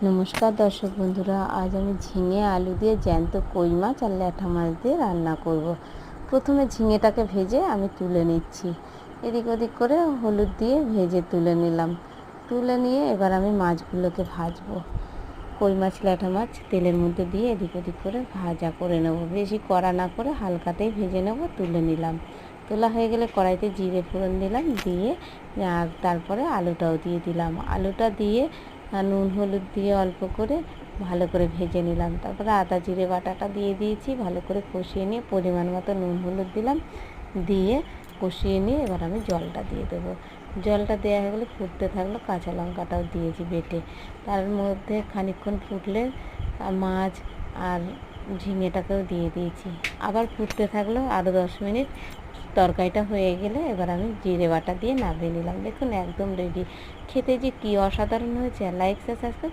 নমস্কার দর্শক বন্ধুরা, আজ আমি ঝিঙে আলু দিয়ে জ্যান্ত কই মাছ আর ল্যাঠা মাছ দিয়ে রান্না করব। প্রথমে ঝিঙেটাকে ভেজে আমি তুলে নিচ্ছি, এদিক ওদিক করে হলুদ দিয়ে ভেজে তুলে নিলাম। তুলে নিয়ে এবার আমি মাছগুলোকে ভাজবো। কই মাছ ল্যাঠা মাছ তেলের মধ্যে দিয়ে এদিক ওদিক করে ভাজা করে নেব, বেশি কড়া না করে হালকাতেই ভেজে নেব। তুলে নিলাম, তোলা হয়ে গেলে কড়াইতে জিরে ফোড়ন দিলাম, দিয়ে আর তারপরে আলুটাও দিয়ে দিলাম। আলুটা দিয়ে নুন হলুদ দিয়ে অল্প করে ভালো করে ভেজে নিলাম। তারপরে আদা জিরে বাটাটা দিয়ে দিয়েছি, ভালো করে কষিয়ে নিয়ে পরিমাণ মতো নুন হলুদ দিলাম, দিয়ে কষিয়ে নিয়ে এবার আমি জলটা দিয়ে দেবো। জলটা দেওয়া হয়ে গেলে ফুটতে থাকলো, কাঁচা লঙ্কাটাও দিয়েছি বেটে। তার মধ্যে খানিকক্ষণ ফুটলে মাছ আর ঝিঙেটাকেও দিয়ে দিয়েছি, আবার ফুটতে থাকলো আরও 10 মিনিট। তরকারিটা হয়ে গেলে এবার আমি জিরে বাটা দিয়ে নামিয়ে নিলাম। দেখুন একদম রেডি। খেতে যে কী অসাধারণ হয়েছে। Like subscribe